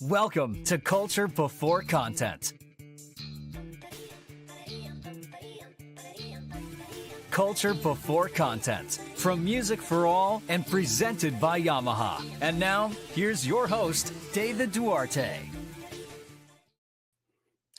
Welcome to Culture Before Content. Culture Before Content, from Music for All and presented by Yamaha. And now, here's your host, David Duarte.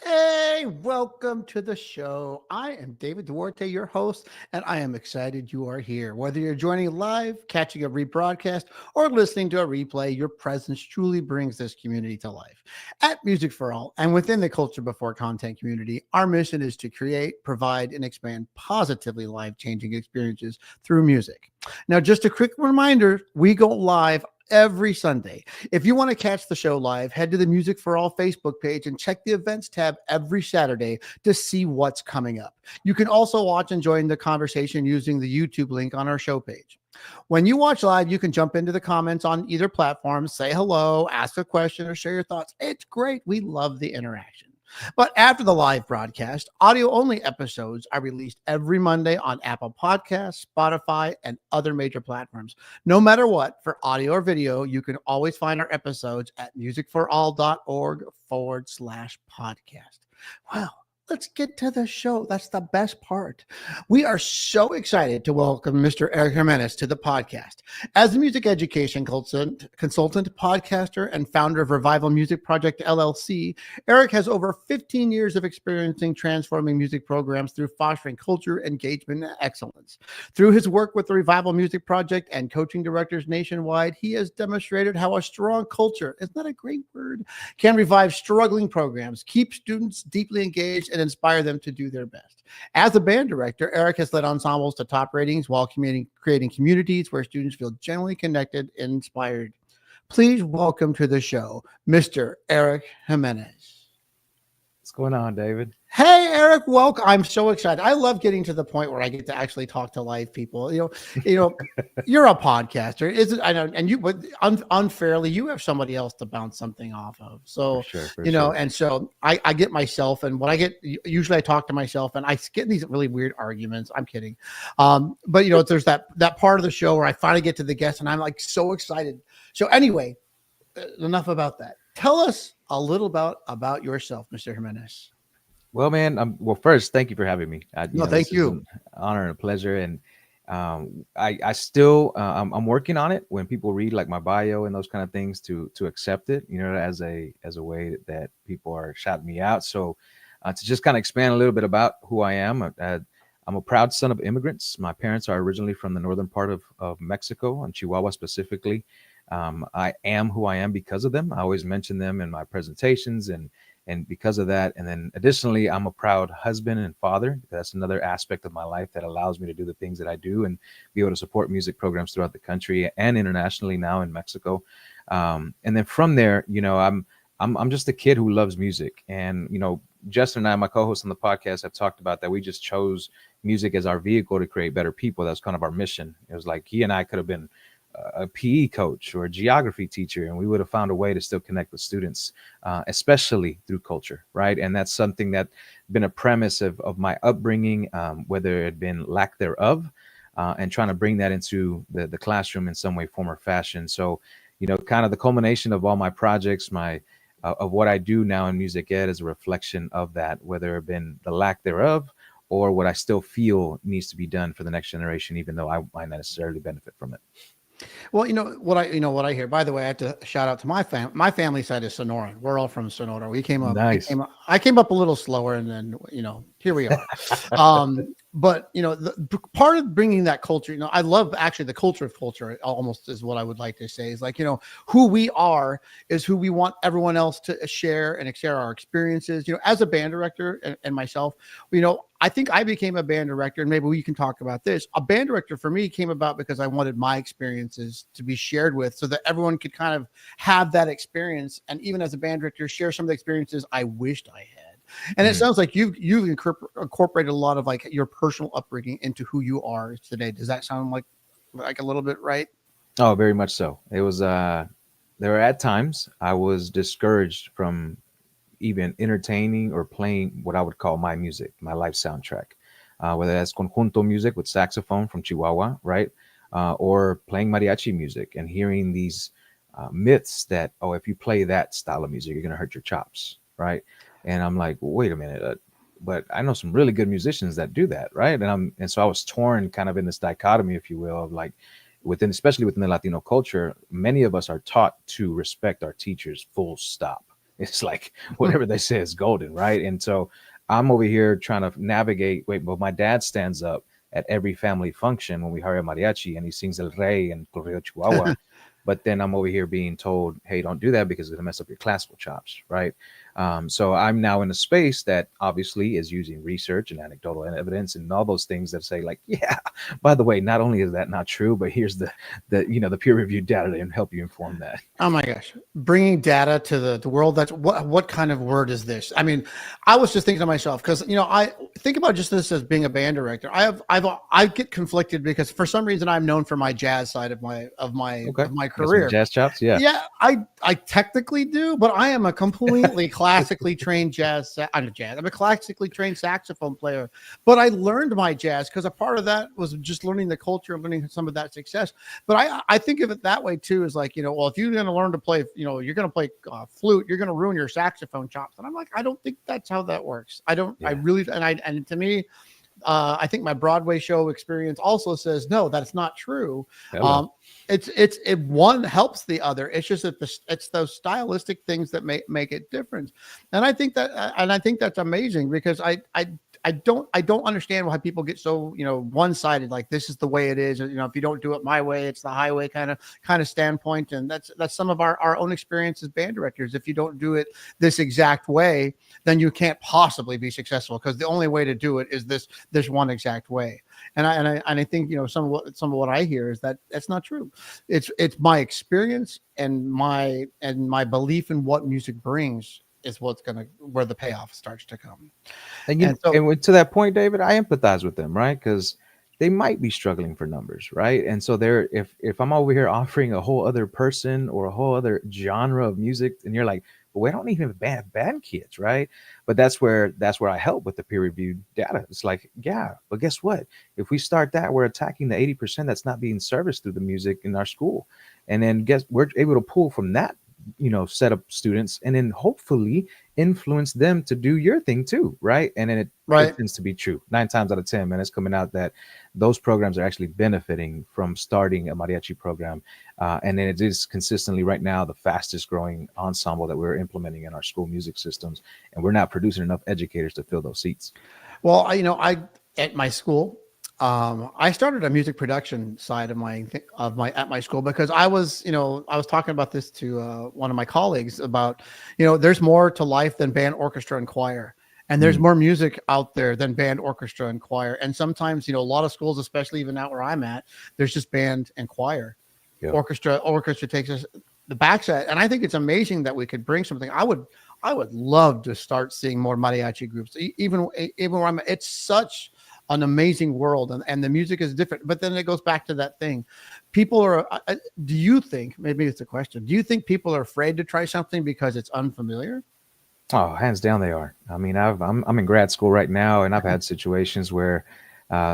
Hey, welcome to the show. I am David Duarte, your host, and I am excited you are here. Whether you're joining live, catching a rebroadcast, or listening to a replay, your presence truly brings this community to life. At Music for All and within the Culture Before Content community, our mission is to create, provide, and expand positively life-changing experiences through music. Now, just a quick reminder, we go live every Sunday. If you want to catch the show live, head to the Music for All Facebook page and check the events tab every Saturday to see what's coming up. You can also watch and join the conversation using the YouTube link on our show page. When you watch live, you can jump into the comments on either platform, say hello, ask a question, or share your thoughts. It's great. We love the interaction. But after the live broadcast, audio-only episodes are released every Monday on Apple Podcasts, Spotify, and other major platforms. No matter what, for audio or video, you can always find our episodes at musicforall.org/podcast. Well, let's get to the show. That's the best part. We are so excited to welcome Mr. Eric Jimenez to the podcast. As a music education consultant, podcaster, and founder of Revival Music Project, LLC, Eric has over 15 years of experience in transforming music programs through fostering culture, engagement, and excellence. Through his work with the Revival Music Project and coaching directors nationwide, he has demonstrated how a strong culture, isn't that a great word, can revive struggling programs, keep students deeply engaged, and inspire them to do their best. As a band director, Eric has led ensembles to top ratings while creating communities where students feel genuinely connected and inspired. Please welcome to the show, Mr. Eric Jimenez. What's going on, David? Hey, Eric, welcome. I'm so excited. I love getting to the point where I get to actually talk to live people. You know, you're a podcaster, isn't? I know, and you, but unfairly, you have somebody else to bounce something off of. So, for sure. and so I get myself, and what I get, usually I talk to myself, and I get in these really weird arguments. I'm kidding, but there's that part of the show where I finally get to the guest, and I'm like so excited. So anyway, enough about that. Tell us a little about yourself, Mr. Jimenez. Well, man, first, thank you for having me. Thank you. An honor and a pleasure. And I still, I'm working on it. When people read like my bio and those kind of things, to accept it, as a way that people are shouting me out. So to just kind of expand a little bit about who I am, I'm a proud son of immigrants. My parents are originally from the northern part of Mexico, and Chihuahua specifically. I am who I am because of them. I always mention them in my presentations and because of that. And then additionally, I'm a proud husband and father. That's another aspect of my life that allows me to do the things that I do and be able to support music programs throughout the country and internationally now in Mexico. And then from there, I'm just a kid who loves music. And, Justin and I, my co-host on the podcast, have talked about that. We just chose music as our vehicle to create better people. That's kind of our mission. It was like he and I could have been a PE coach or a geography teacher, and we would have found a way to still connect with students, especially through culture, right? And that's something that's been a premise of my upbringing, whether it had been lack thereof, and trying to bring that into the classroom in some way, form, or fashion. So, kind of the culmination of all my projects, of what I do now in music ed is a reflection of that, whether it had been the lack thereof or what I still feel needs to be done for the next generation, even though I might not necessarily benefit from it. Well, what I hear. By the way, I have to shout out to my family. My family side is Sonoran. We're all from Sonora. We came up. Nice. I came up a little slower, and then here we are. But the part of bringing that culture, I love actually the culture of culture. Almost is what I would like to say. Is like who we are is who we want everyone else to share and share our experiences. As a band director and myself, I think I became a band director, and maybe we can talk about this. A band director for me came about because I wanted my experiences to be shared with, so that everyone could kind of have that experience. And even as a band director, share some of the experiences I wished I had. And it sounds like you've incorporated a lot of like your personal upbringing into who you are today. Does that sound like a little bit right? Oh, very much so. It was, there were at times I was discouraged from even entertaining or playing what I would call my music, my life soundtrack, whether that's conjunto music with saxophone from Chihuahua, right? Or playing mariachi music and hearing these myths that, oh, if you play that style of music, you're gonna hurt your chops, right? And I'm like, well, wait a minute, but I know some really good musicians that do that, right? And so I was torn, kind of in this dichotomy, if you will, of like within, especially within the Latino culture, many of us are taught to respect our teachers, full stop. It's like whatever they say is golden, right? And so I'm over here trying to navigate. Wait, but my dad stands up at every family function when we hire mariachi, and he sings El Rey and Correo Chihuahua. But then I'm over here being told, hey, don't do that because it's going to mess up your classical chops, right? So I'm now in a space that obviously is using research and anecdotal evidence and all those things that say, like, yeah, by the way, not only is that not true, but here's the peer reviewed data to help you inform that. Oh my gosh, bringing data to the world. That's what kind of word is this? I mean, I was just thinking to myself, because I think about just this as being a band director. I get conflicted because for some reason I'm known for my jazz side of my Okay. of my Got some career. jazz chops, yeah. Yeah, I technically do, but I am a completely classically trained I'm a classically trained saxophone player. But I learned my jazz because a part of that was just learning the culture and learning some of that success. But I think of it that way too, is like, well, if you're going to learn to play, you're going to play flute, you're going to ruin your saxophone chops. And I'm like, I don't think that's how that works. I don't, I Yeah. really, and to me, I think my Broadway show experience also says no, that's not true. Hello. It one helps the other. It's just that it's those stylistic things that make it different. And I think that's amazing, because I don't understand why people get so one-sided, like this is the way it is. If you don't do it my way, it's the highway kind of standpoint. And that's some of our own experience as band directors. If you don't do it this exact way, then you can't possibly be successful, because the only way to do it is this one exact way. And I think some of what I hear is that that's not true. It's my experience and my belief in what music brings is where the payoff starts to come. And to that point, David, I empathize with them, right? Because they might be struggling for numbers, right? And so if I'm over here offering a whole other person or a whole other genre of music, and you're like, well, we don't even have band kids, right? But that's where I help with the peer reviewed data. It's like, yeah, but guess what? If we start that, we're attacking the 80% that's not being serviced through the music in our school, and then we're able to pull from that set of students, and then hopefully influence them to do your thing too, right? And then it tends to be true 9 times out of 10, man. It's coming out that those programs are actually benefiting from starting a mariachi program, and then it is consistently right now the fastest growing ensemble that we're implementing in our school music systems, and we're not producing enough educators to fill those seats. Well, I at my school, I started a music production side of my school, because I was talking about this to one of my colleagues about, there's more to life than band, orchestra, and choir. And there's more music out there than band, orchestra, and choir. And sometimes, a lot of schools, especially even out where I'm at, there's just band and choir. Yeah. Orchestra takes us the backside. And I think it's amazing that we could bring something. I would love to start seeing more mariachi groups, even where I'm at. It's such an amazing world, and the music is different. But then it goes back to that thing. People are, do you think, maybe it's a question, do you think people are afraid to try something because it's unfamiliar? Oh, hands down they are. I mean, I'm in grad school right now, and I've had situations where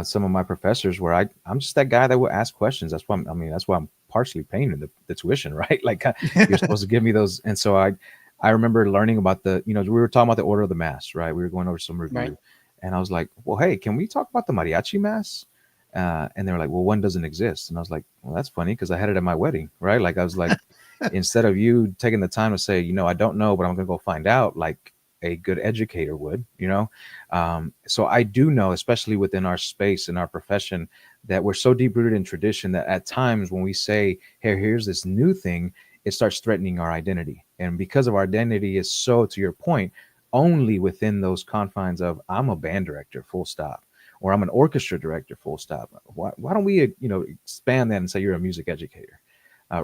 some of my professors where I'm just that guy that will ask questions. That's why I'm partially paying the tuition, right? Like you're supposed to give me those. And so I remember learning about we were talking about the order of the mass, right? We were going over some review. Right. And I was like, well, hey, can we talk about the mariachi mass? And they were like, well, one doesn't exist. And I was like, well, that's funny, because I had it at my wedding, right? Like I was like, instead of you taking the time to say, I don't know, but I'm going to go find out, like a good educator would, So I do know, especially within our space and our profession, that we're so deep rooted in tradition that at times when we say, hey, here's this new thing, it starts threatening our identity. And because of our identity is so, to your point, only within those confines of I'm a band director, full stop, or I'm an orchestra director, full stop. Why don't we, expand that and say you're a music educator,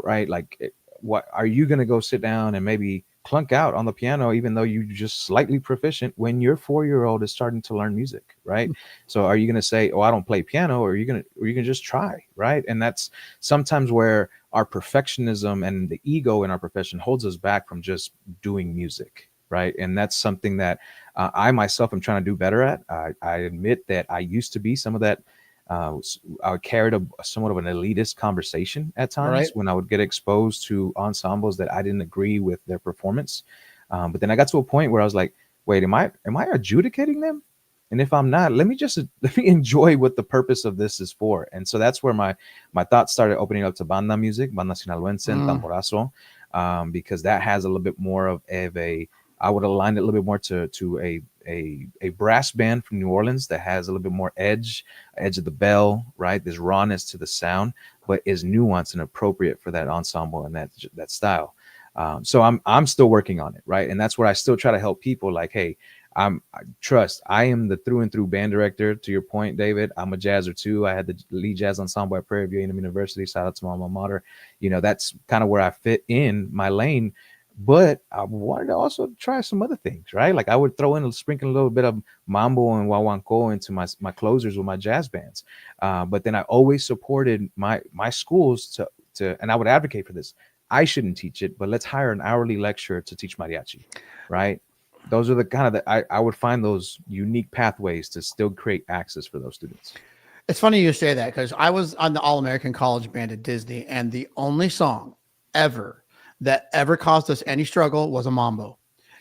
right? Like, what are you going to go sit down and maybe clunk out on the piano, even though you're just slightly proficient when your 4-year-old is starting to learn music, right? So are you going to say, oh, I don't play piano, or you can just try, right? And that's sometimes where our perfectionism and the ego in our profession holds us back from just doing music. Right. And that's something that I myself am trying to do better at. I admit that I used to be some of that I carried a somewhat of an elitist conversation at Right. times when I would get exposed to ensembles that I didn't agree with their performance. But then I got to a point where I was like, wait, am I adjudicating them? And if I'm not, let me just let me enjoy what the purpose of this is for. And so that's where my thoughts started opening up to banda music, banda sinaloense and Mm. tamborazo, because that has a little bit more of a I would align it a little bit more to a brass band from New Orleans that has a little bit more edge of the bell, right? There's rawness to the sound, but is nuanced and appropriate for that ensemble and that style. So I'm still working on it, right? And that's where I still try to help people. Like, hey, I am the through and through band director. To your point, David, I'm a jazzer too. I had the lead jazz ensemble at Prairie View A&M University. Shout out to my alma mater. That's kind of where I fit in my lane. But I wanted to also try some other things, right? Like I would throw in sprinkle a little bit of mambo and guaguancó into my closers with my jazz bands. But then I always supported my schools and I would advocate for this. I shouldn't teach it, but let's hire an hourly lecturer to teach mariachi, right? Those are the kind of I would find those unique pathways to still create access for those students. It's funny you say that because I was on the All American College Band at Disney, and the only song ever that ever caused us any struggle was a mambo,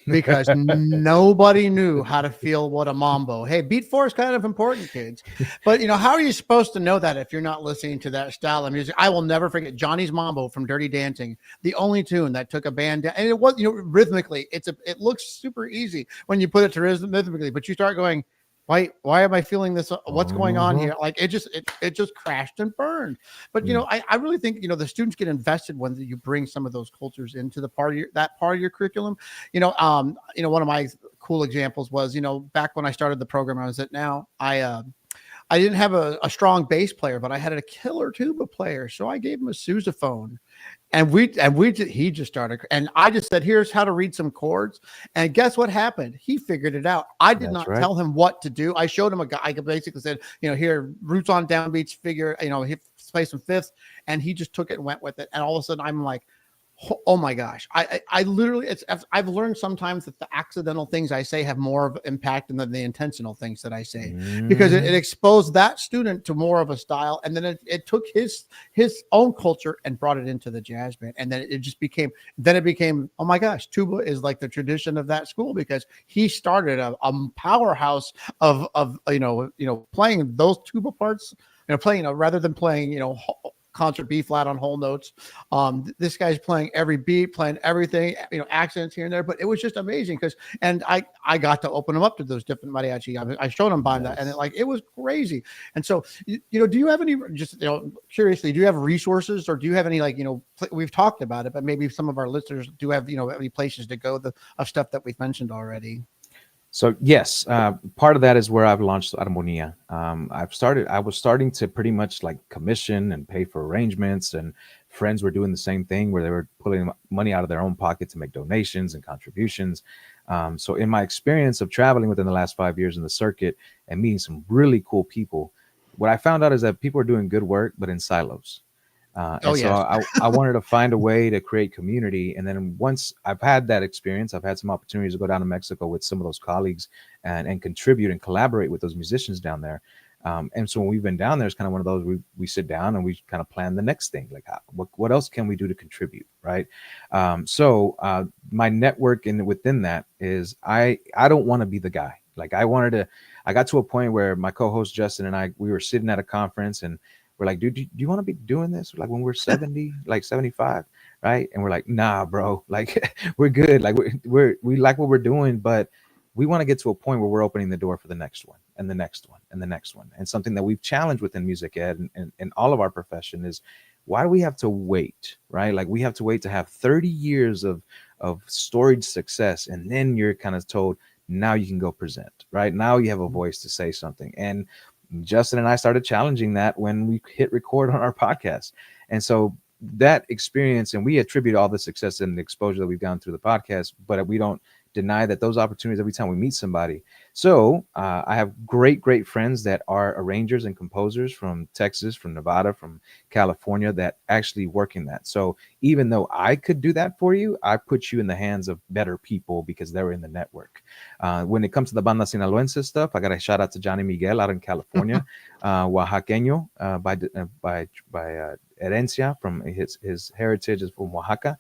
because nobody knew how to feel what a mambo. Hey, beat four is kind of important, kids. But how are you supposed to know that if you're not listening to that style of music? I will never forget Johnny's Mambo from Dirty Dancing, the only tune that took a band down. And it was, rhythmically, it looks super easy when you put it to rhythmically, but you start going, why am I feeling this? What's going on here? Like it just crashed and burned. But I really think the students get invested when you bring some of those cultures into the part of your curriculum. One of my cool examples was back when I started the program I was at now, I didn't have a strong bass player, but I had a killer tuba player. So I gave him a sousaphone, and he just started. And I just said, here's how to read some chords. And guess what happened? He figured it out. I did not tell him what to do. I showed him I basically said, here, roots on downbeats, figure, he play some fifths. And he just took it and went with it. And all of a sudden I'm like, oh my gosh. I literally, I've learned sometimes that the accidental things I say have more of impact than the intentional things that I say, because it exposed that student to more of a style. And then it took his own culture and brought it into the jazz band. And then it became, oh my gosh, tuba is like the tradition of that school, because he started a powerhouse of playing those tuba parts, playing, rather than playing, concert B flat on whole notes. This guy's playing every beat, playing everything, accents here and there. But it was just amazing and I got to open him up to those different mariachi. I showed him by that, and it was crazy. And so, do you have any, just curiously, do you have resources, or do you have any we've talked about it, but maybe some of our listeners do have any places to go of stuff that we've mentioned already? So yes, part of that is where I've launched Armonia. I was starting to pretty much like commission and pay for arrangements, and friends were doing the same thing where they were pulling money out of their own pocket to make donations and contributions. So in my experience of traveling within the last 5 years in the circuit and meeting some really cool people, what I found out is that people are doing good work, but in silos. So I wanted to find a way to create community. And then once I've had that experience, I've had some opportunities to go down to Mexico with some of those colleagues and contribute and collaborate with those musicians down there. And so when we've been down there, it's kind of one of those, we sit down and we kind of plan the next thing, like what else can we do to contribute, right? So my network within that is I don't want to be the guy. Like I got to a point where my co-host Justin and we were sitting at a conference, and we're like, dude, do you want to be doing this like when we're 70, like 75, right? And we're like, nah, bro, like we're good. Like we like what we're doing, but we want to get to a point where we're opening the door for the next one and the next one and the next one. And something that we've challenged within music ed and all of our profession is, why do we have to wait, right? Like we have to wait to have 30 years of storied success, and then you're kind of told, now you can go present, right? Now you have a voice to say something. And Justin and I started challenging that when we hit record on our podcast. And so that experience, and we attribute all the success and the exposure that we've gone through the podcast, but we don't deny that those opportunities, every time we meet somebody, So I have great friends that are arrangers and composers from Texas, from Nevada, from California that actually work in that. So even though I could do that for you, I put you in the hands of better people because they're in the network. When it comes to the Banda Sinaloense stuff, I got a shout out to Johnny Miguel out in California, Oaxaqueño by herencia, from his heritage is from Oaxaca.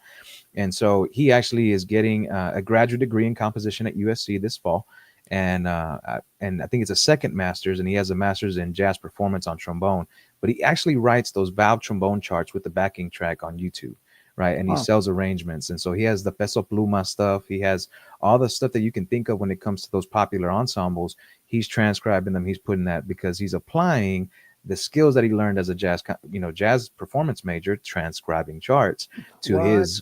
And so he actually is getting a graduate degree in composition at USC this fall. And I think it's a second master's, and he has a master's in jazz performance on trombone. But he actually writes those valve trombone charts with the backing track on YouTube, right? And he Wow. sells arrangements, and so he has the peso pluma stuff. He has all the stuff that you can think of when it comes to those popular ensembles. He's transcribing them. He's putting that because he's applying the skills that he learned as a jazz performance major, transcribing charts, to What? his,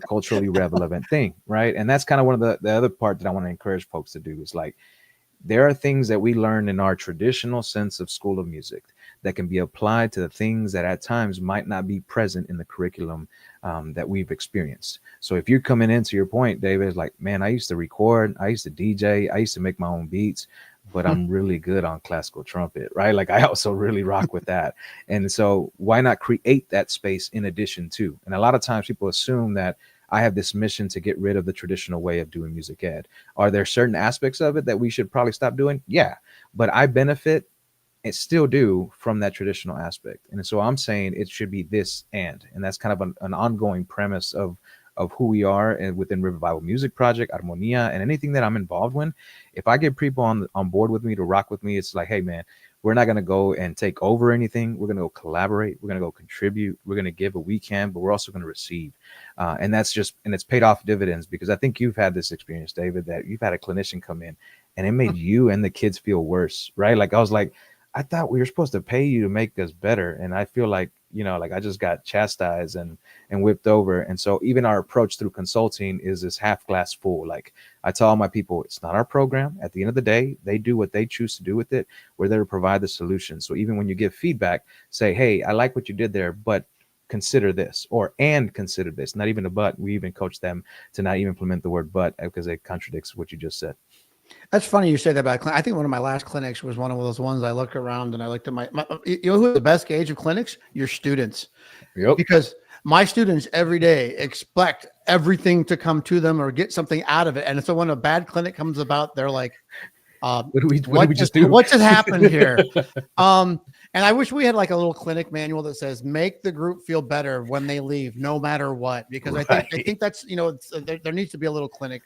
culturally relevant thing, right? And that's kind of one of the other part that I want to encourage folks to do is like, there are things that we learn in our traditional sense of School of Music that can be applied to the things that at times might not be present in the curriculum that we've experienced. So if you're coming into your point, David, like, man, I used to record, I used to DJ, I used to make my own beats, but I'm really good on classical trumpet, right? Like I also really rock with that. And so why not create that space in addition to? And a lot of times people assume that I have this mission to get rid of the traditional way of doing music ed. Are there certain aspects of it that we should probably stop doing? Yeah, but I benefit and still do from that traditional aspect. And so I'm saying it should be this and that's kind of an ongoing premise of who we are and within River Bible Music Project, Armonia, and anything that I'm involved in. If I get people on board with me to rock with me, it's like, hey man, we're not going to go and take over anything. We're going to go collaborate. We're going to go contribute. We're going to give what we can, but we're also going to receive. And it's paid off dividends, because I think you've had this experience, David, that you've had a clinician come in and it made you and the kids feel worse, right? Like I was like, I thought we were supposed to pay you to make us better. And I feel like, like I just got chastised and whipped over. And so even our approach through consulting is this half glass full. Like I tell all my people, it's not our program. At the end of the day, they do what they choose to do with it. We're there to provide the solution. So even when you give feedback, say, hey, I like what you did there, but consider this, and consider this, not even a but. We even coach them to not even implement the word but, because it contradicts what you just said. That's funny you say that about I think one of my last clinics was one of those ones I looked around and I looked at my you know who the best gauge of clinics? Your students. Yep. Because my students every day expect everything to come to them or get something out of it. And so when a bad clinic comes about, they're like, what did we just do? What just happened here? And I wish we had like a little clinic manual that says, make the group feel better when they leave, no matter what. Because I think that's, there needs to be a little clinic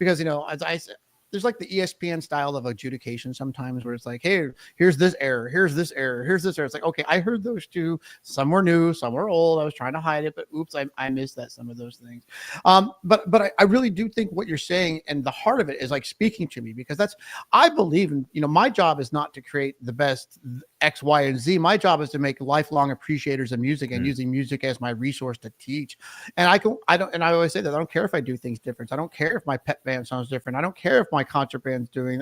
because, as I said, there's like the ESPN style of adjudication sometimes where it's like, hey, here's this error, here's this error, here's this error. It's like, okay, I heard those two. Some were new, some were old. I was trying to hide it, but oops, I missed that, some of those things. But I really do think what you're saying and the heart of it is like speaking to me, because I believe in, my job is not to create the best X, Y, and Z. My job is to make lifelong appreciators of music and using music as my resource to teach. And I always say that I don't care if I do things different. I don't care if my pep band sounds different. I don't care if my concert band's doing,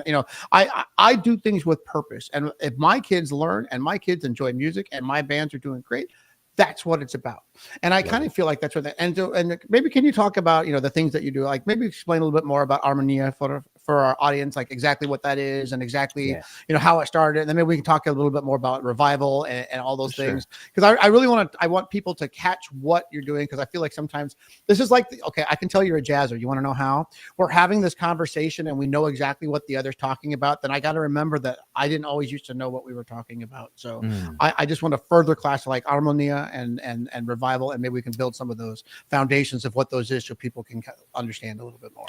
I do things with purpose. And if my kids learn and my kids enjoy music and my bands are doing great, that's what it's about. And I kind of feel like that's what and maybe can you talk about, the things that you do, like maybe explain a little bit more about Armonia for our audience, like exactly what that is and exactly, how it started. And then maybe we can talk a little bit more about revival and all those things. Because I really want people to catch what you're doing. Because I feel like sometimes this is like, okay, I can tell you're a jazzer. You want to know how? We're having this conversation and we know exactly what the other's talking about. Then I got to remember that I didn't always used to know what we were talking about. So I just want to further class like Armonia and revival, and maybe we can build some of those foundations of what those is so people can understand a little bit more.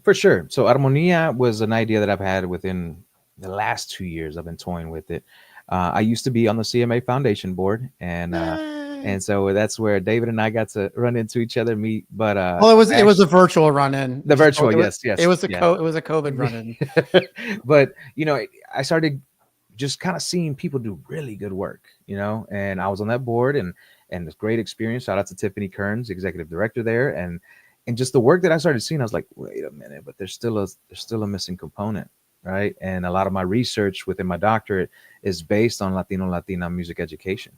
For sure. So Armonia was an idea that I've had within the last 2 years. I've been toying with it. I used to be on the CMA Foundation board, and so that's where David and I got to run into each other, meet. But well, it was a virtual run-in. The virtual, yes. It was a COVID run-in. But I started just kind of seeing people do really good work, and I was on that board, and it's great experience. Shout out to Tiffany Kearns, executive director there, and just the work that I started seeing, I was like, wait a minute, but there's still a missing component, right? And a lot of my research within my doctorate is based on Latina music education,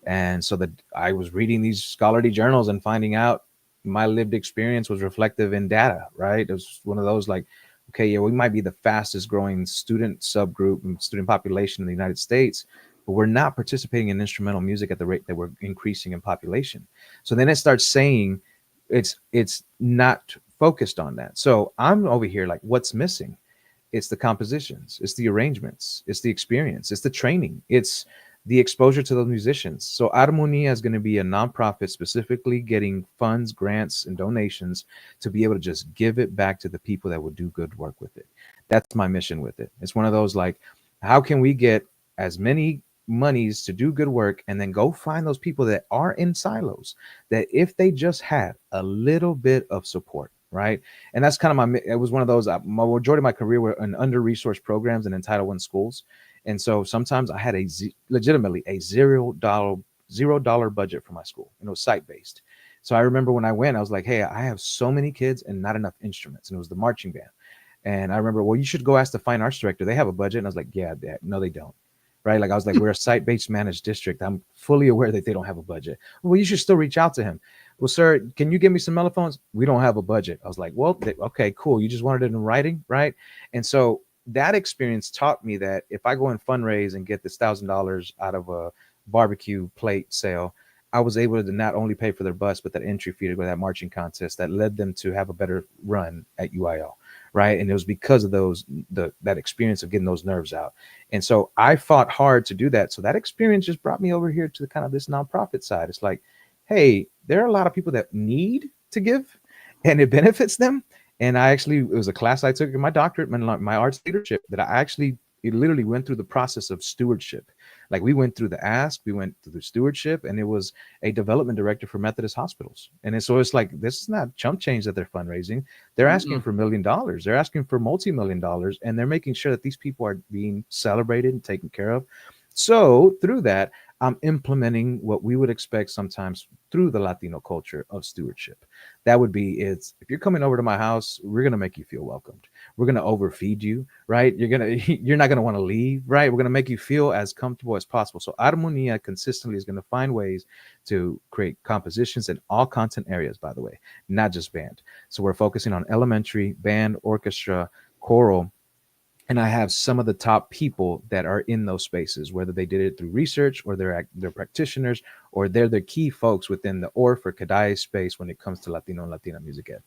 and so that I was reading these scholarly journals and finding out my lived experience was reflective in data, right? It was one of those like, Okay, yeah, we might be the fastest growing student subgroup and student population in the United States, but we're not participating in instrumental music at the rate that we're increasing in population. So then it starts saying it's not focused on that. So I'm over here like, what's missing? It's the compositions, it's the arrangements, it's the experience, it's the training, it's the exposure to those musicians. So Armonia is going to be a nonprofit specifically getting funds, grants, and donations to be able to just give it back to the people that will do good work with it. That's my mission with it. It's one of those like, how can we get as many monies to do good work and then go find those people that are in silos that if they just had a little bit of support, right? And that's kind of it was one of those, my majority of my career were in under-resourced programs and in Title I schools. And so sometimes I had legitimately a $0 budget for my school, site-based. So I remember when I went, I was like, hey, I have so many kids and not enough instruments. And it was the marching band. And I remember, well, you should go ask the fine arts director. They have a budget. And I was like, yeah, no, they don't. Right. Like I was like, we're a site-based managed district. I'm fully aware that they don't have a budget. Well, you should still reach out to him. Well, sir, can you give me some mellophones? We don't have a budget. I was like, well, okay, cool. You just wanted it in writing. Right. And so that experience taught me that if I go and fundraise and get this $1,000 out of a barbecue plate sale, I was able to not only pay for their bus, but that entry fee to go to that marching contest that led them to have a better run at UIL. Right. And it was because of that experience of getting those nerves out. And so I fought hard to do that. So that experience just brought me over here to kind of this nonprofit side. It's like, hey, there are a lot of people that need to give and it benefits them. And it was a class I took in my doctorate, my arts leadership, that it literally went through the process of stewardship. Like we went through the ask, we went through the stewardship, and it was a development director for Methodist hospitals. And so it's like, this is not chump change that they're fundraising. They're asking for $1 million. They're asking for multi-million dollars, and they're making sure that these people are being celebrated and taken care of. So through that, I'm implementing what we would expect sometimes through the Latino culture of stewardship. That would be, if you're coming over to my house, we're going to make you feel welcomed. We're going to overfeed you, right? You're not going to want to leave, right? We're going to make you feel as comfortable as possible. So Armonia consistently is going to find ways to create compositions in all content areas, by the way, not just band. So we're focusing on elementary, band, orchestra, choral. And I have some of the top people that are in those spaces, whether they did it through research or they're practitioners or they're the key folks within the ORF or CADAI space when it comes to Latino and Latina music ed.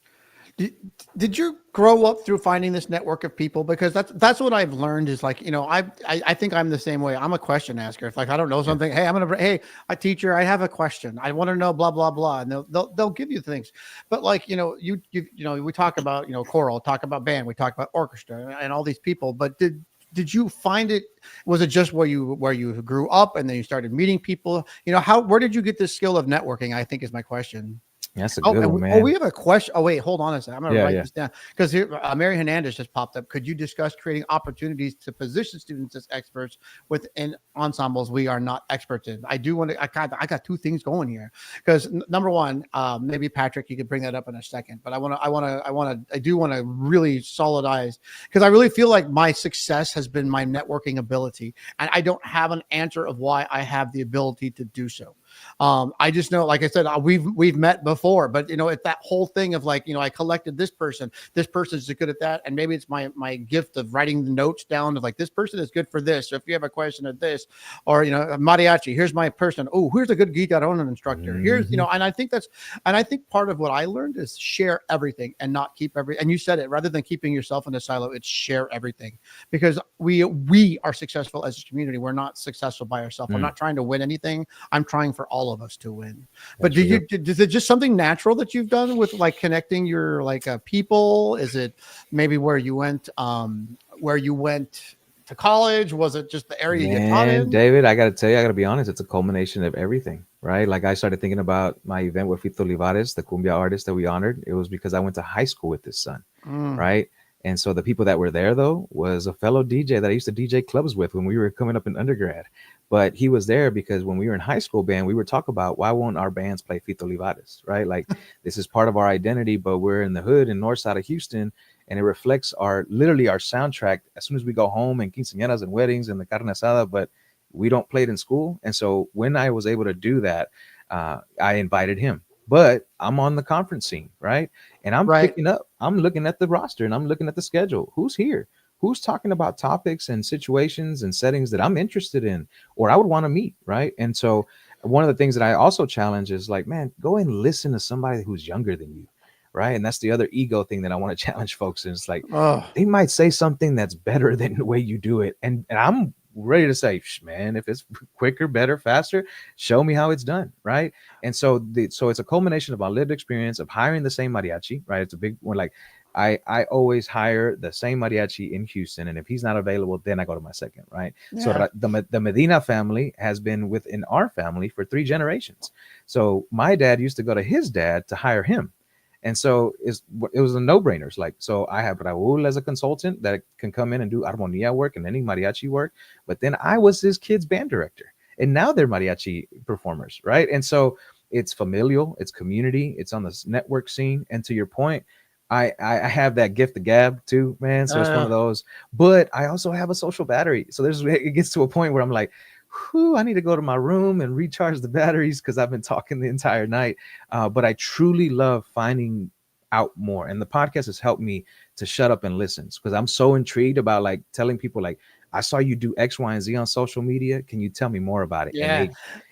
Did you grow up through finding this network of people? Because that's what I've learned is like, I think I'm the same way. I'm a question asker. If like, I don't know something, hey, hey, a teacher, I have a question. I want to know blah, blah, blah. And they'll give you things. But like, we talk about, choral, talk about band, we talk about orchestra and all these people, but did you find it? Was it just where you grew up and then you started meeting people? Where did you get this skill of networking? I think is my question. That's a good one, man. We have a question. Oh, wait, hold on a second. I'm going to write this down because here, Mary Hernandez just popped up. Could you discuss creating opportunities to position students as experts within ensembles we are not experts in? I do want to, I got two things going here because number one, maybe Patrick, you could bring that up in a second, but I do want to really solidize because I really feel like my success has been my networking ability and I don't have an answer of why I have the ability to do so. I just know, like I said, we've met before, but it's that whole thing of like, I collected this person's good at that. And maybe it's my gift of writing the notes down of like, this person is good for this. So if you have a question of this, or, mariachi, here's my person. Oh, here's a good guitar instructor. Here's, and I think part of what I learned is share everything and not keep and you said it, rather than keeping yourself in a silo, it's share everything because we are successful as a community. We're not successful by ourselves. I'm not trying to win anything. I'm trying for all of us to win. But is it just something natural that you've done with like connecting your people? Is it maybe where you went to college? Was it just the area you taught in? David, I got to tell you, I got to be honest, it's a culmination of everything, right? Like I started thinking about my event with Fito Olivares, the cumbia artist that we honored. It was because I went to high school with his son, right? And so the people that were there, though, was a fellow DJ that I used to DJ clubs with when we were coming up in undergrad. But he was there because when we were in high school band, we would talk about why won't our bands play Fito Olivares, right? Like this is part of our identity, but we're in the hood in north side of Houston, and it reflects literally our soundtrack as soon as we go home and quinceañeras and weddings and the carne asada, but we don't play it in school. And so when I was able to do that, I invited him. but I'm on the conference scene, right? And Right. I'm looking at the roster and I'm looking at the schedule. Who's here? Who's talking about topics and situations and settings that I'm interested in or I would want to meet, right? And so one of the things that I also challenge is like, man, go and listen to somebody who's younger than you, right? And that's the other ego thing that I want to challenge folks. Is like Oh, they might say something that's better than the way you do it, and I'm ready to say, man, if it's quicker, better, faster, show me how it's done, right? And so it's a culmination of our lived experience of hiring the same mariachi, right? It's a big one. Like I always hire the same mariachi in Houston, and if he's not available, then I go to my second, right? So yeah. the Medina family has been within our family for 3 generations. So my dad used to go to his dad to hire him. And so it was a no-brainer. It's like, so I have Raul as a consultant that can come in and do armonia work and any mariachi work. But then I was his kid's band director. And now they're mariachi performers, right? And so it's familial, it's community, it's on this network scene. And to your point, I have that gift of gab too, man. So it's one Uh, of those, but I also have a social battery. So it gets to a point where I'm like, whew, I need to go to my room and recharge the batteries because I've been talking the entire night. But I truly love finding out more. And the podcast has helped me to shut up and listen because I'm so intrigued about like telling people like, I saw you do X, Y, and Z on social media. Can you tell me more about it? yeah.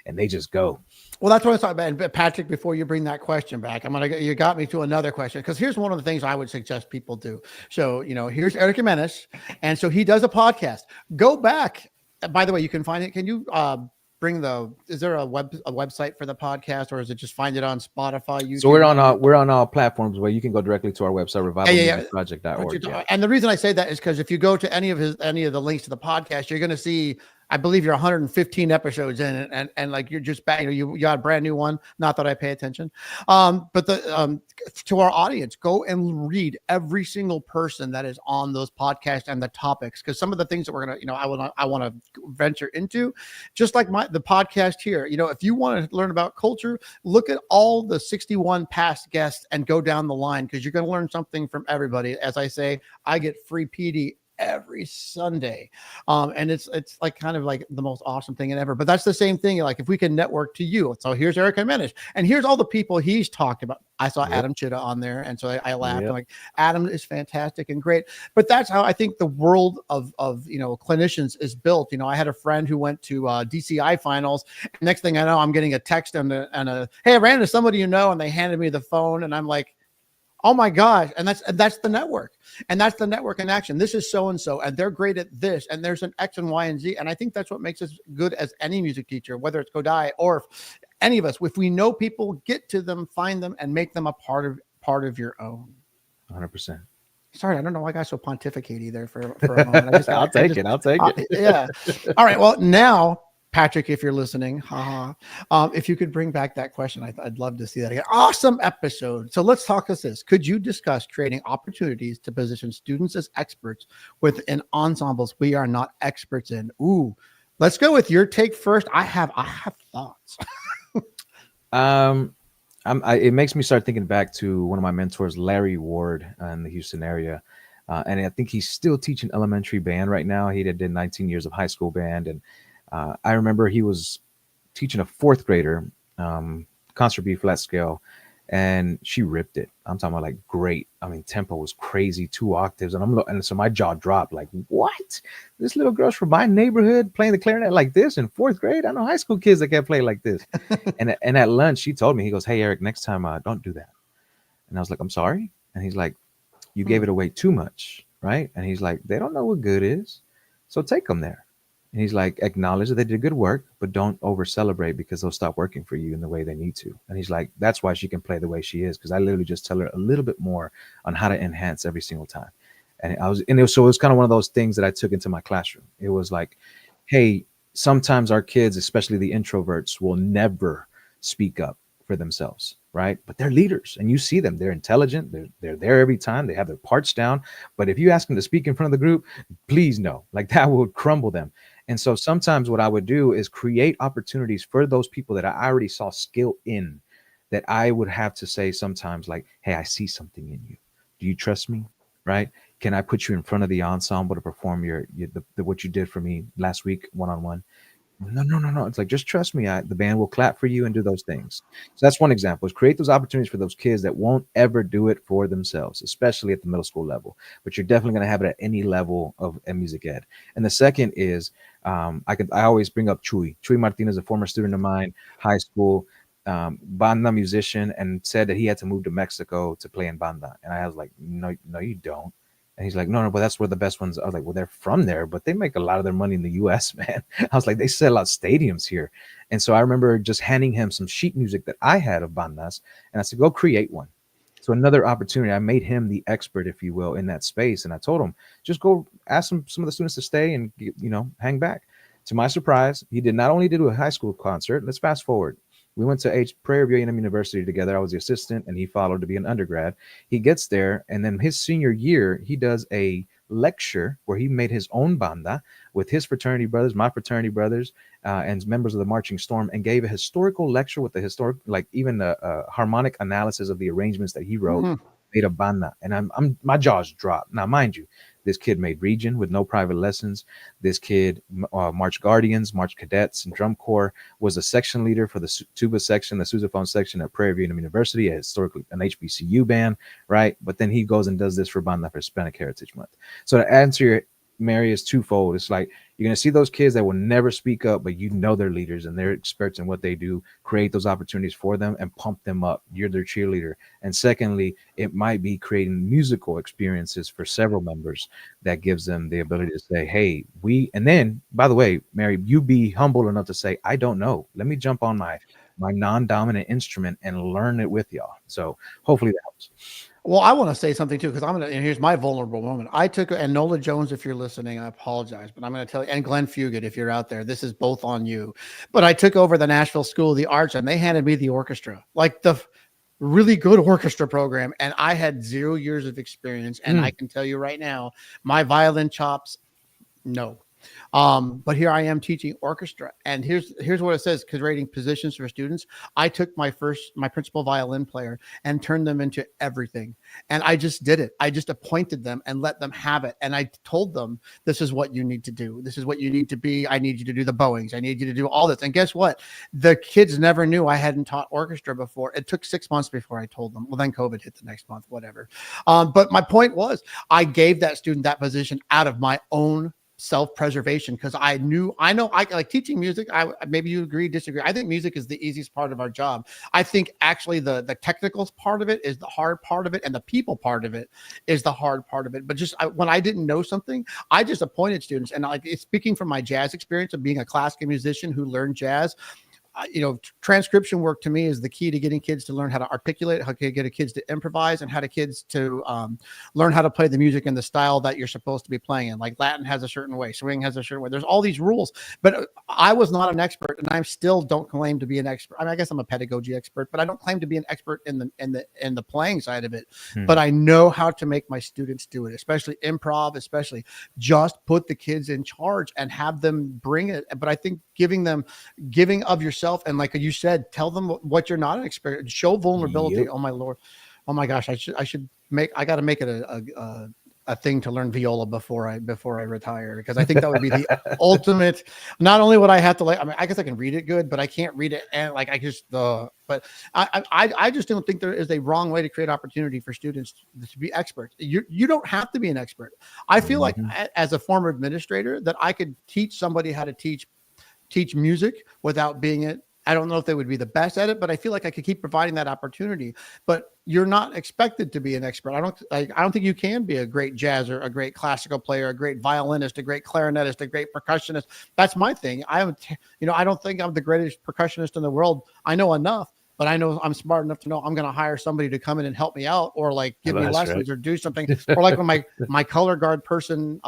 And they just go. Well, that's what I was talking about. And Patrick, before you bring that question back, you got me to another question because here's one of the things I would suggest people do. So, here's Eric Jimenez. And so he does a podcast. Go back. By the way, you can find it. Can you is there a website for the podcast, or is it just find it on Spotify, So YouTube? we're on all platforms where you can go directly to our website, revivalmusicproject.org. Yeah. And the reason I say that is because if you go to any of the links to the podcast, you're going to see, I believe you're 115 episodes in, and like you're just back, you got a brand new one. Not that I pay attention, but to our audience, go and read every single person that is on those podcasts and the topics, because some of the things that we're gonna, I want to venture into, just like the podcast here. If you want to learn about culture, look at all the 61 past guests and go down the line because you're going to learn something from everybody. As I say, I get free PD every Sunday. And it's like kind of like the most awesome thing ever. But that's the same thing. Like if we can network to you. So here's Eric Jimenez, and here's all the people he's talked about. I saw Adam Chitta on there, and so I laughed. I'm like, Adam is fantastic and great. But that's how I think the world of clinicians is built. I had a friend who went to DCI finals. Next thing I know, I'm getting a text and a hey, I ran into somebody and they handed me the phone, and I'm like, oh my gosh. And that's the network. And that's the network in action. This is so-and-so, and they're great at this. And there's an X and Y and Z. And I think that's what makes us good as any music teacher, whether it's Kodai or any of us. If we know people, get to them, find them, and make them a part of your own. 100%. Sorry, I don't know why I got so pontificate there for a moment. I'll take it. Yeah. All right. Well, now, Patrick, if you're listening, if you could bring back that question, I'd love to see that again. Awesome episode. So let's talk this. Could you discuss creating opportunities to position students as experts within ensembles we are not experts in? Ooh, let's go with your take first. I have thoughts. It makes me start thinking back to one of my mentors, Larry Ward, in the Houston area. And I think he's still teaching elementary band right now. He did 19 years of high school band. And I remember he was teaching a fourth grader, concert B flat scale, and she ripped it. I'm talking about like great. I mean, tempo was crazy, 2 octaves. And so my jaw dropped like, what? This little girl's from my neighborhood playing the clarinet like this in fourth grade? I know high school kids that can't play like this. and at lunch, he told me, he goes, hey, Eric, next time, don't do that. And I was like, I'm sorry. And he's like, you gave it away too much, right? And he's like, they don't know what good is. So take them there. And he's like, acknowledge that they did good work, but don't over celebrate because they'll stop working for you in the way they need to. And he's like, that's why she can play the way she is. Because I literally just tell her a little bit more on how to enhance every single time. And it was kind of one of those things that I took into my classroom. It was like, hey, sometimes our kids, especially the introverts, will never speak up for themselves, right? But they're leaders, and you see them. They're intelligent. They're there every time. They have their parts down. But if you ask them to speak in front of the group, please no, like that would crumble them. And so sometimes what I would do is create opportunities for those people that I already saw skill in, that I would have to say sometimes like, hey, I see something in you. Do you trust me? Right? Can I put you in front of the ensemble to perform what you did for me last week one-on-one? No, no, no, no. It's like, just trust me. The band will clap for you and do those things. So that's one example, is create those opportunities for those kids that won't ever do it for themselves, especially at the middle school level. But you're definitely going to have it at any level of music ed. And the second is, I always bring up Chuy Martinez, a former student of mine, high school, banda musician, and said that he had to move to Mexico to play in banda. And I was like, no, no, you don't. And he's like, no, no, but that's where the best ones. I was like, well, they're from there, but they make a lot of their money in the US, man. I was like, they sell out stadiums here. And so I remember just handing him some sheet music that I had of bandas, and I said, go create one. So another opportunity, I made him the expert, if you will, in that space. And I told him, just go ask some of the students to stay and, hang back. To my surprise, he did not only did a high school concert. Let's fast forward. We went to Prairie View A&M University together. I was the assistant, and he followed to be an undergrad. He gets there, and then his senior year, he does a lecture where he made his own banda with his fraternity brothers, my fraternity brothers, and members of the Marching Storm, and gave a historical lecture with the historic, like even a harmonic analysis of the arrangements that he wrote. Mm-hmm. Made a banda, and I'm my jaws dropped. Now, mind you, this kid made region with no private lessons. This kid marched guardians, marched cadets, and drum corps. Was a section leader for the tuba section, the sousaphone section at Prairie View University, historically an HBCU band, right? But then he goes and does this for banda for Hispanic Heritage Month. So to answer your, Mary, is twofold. It's like you're going to see those kids that will never speak up, but they're leaders and they're experts in what they do. Create those opportunities for them and pump them up. You're their cheerleader. And secondly, it might be creating musical experiences for several members that gives them the ability to say, hey, and then, by the way, Mary, you be humble enough to say, I don't know. Let me jump on my non-dominant instrument and learn it with y'all. So hopefully that helps. Well, I want to say something too, because and here's my vulnerable moment. I took, and Nola Jones, if you're listening, I apologize, but I'm going to tell you, and Glenn Fugit, if you're out there, this is both on you. But I took over the Nashville School of the Arts, and they handed me the orchestra, like the really good orchestra program. And I had 0 years of experience. And I can tell you right now, my violin chops, no. But here I am teaching orchestra, and here's what it says: creating positions for students. I took my principal violin player and turned them into everything. And I just did it. I just appointed them and let them have it. And I told them, this is what you need to do. This is what you need to be. I need you to do the bowings. I need you to do all this. And guess what? The kids never knew I hadn't taught orchestra before. It took 6 months before I told them. Well, then COVID hit the next month, whatever. But my point was, I gave that student that position out of my own self-preservation, because I know I like teaching music. Maybe you agree, disagree. I think music is the easiest part of our job. I think actually the technical part of it is the hard part of it, and the people part of it is the hard part of it. But just when I didn't know something, I just appointed students. And like, speaking from my jazz experience of being a classical musician who learned jazz, transcription work to me is the key to getting kids to learn how to articulate, how to get kids to improvise, and how to kids to learn how to play the music in the style that you're supposed to be playing in. Like Latin has a certain way, swing has a certain way. There's all these rules, but I was not an expert, and I still don't claim to be an expert. I mean, I guess I'm a pedagogy expert, but I don't claim to be an expert in the playing side of it. But I know how to make my students do it, especially improv, especially just put the kids in charge and have them bring it. But I think giving of yourself, and like you said, tell them what you're not an expert. Show vulnerability. Yep. Oh my Lord, oh my gosh, I got to make it a thing to learn viola before I retire, because I think that would be the ultimate. Not only would I have to, like, I mean, I guess I can read it good, but I can't read it, and like but I just don't think there is a wrong way to create opportunity for students to be experts. You don't have to be an expert. I feel like as a former administrator that I could teach somebody how to teach music without being it. I don't know if they would be the best at it, but I feel like I could keep providing that opportunity. But you're not expected to be an expert. I don't think you can be a great jazzer, a great classical player, a great violinist, a great clarinetist, a great percussionist. That's my thing. I don't think I'm the greatest percussionist in the world. I know enough, but I know I'm smart enough to know I'm going to hire somebody to come in and help me out, or like give me lessons, or do something. Or like when my color guard person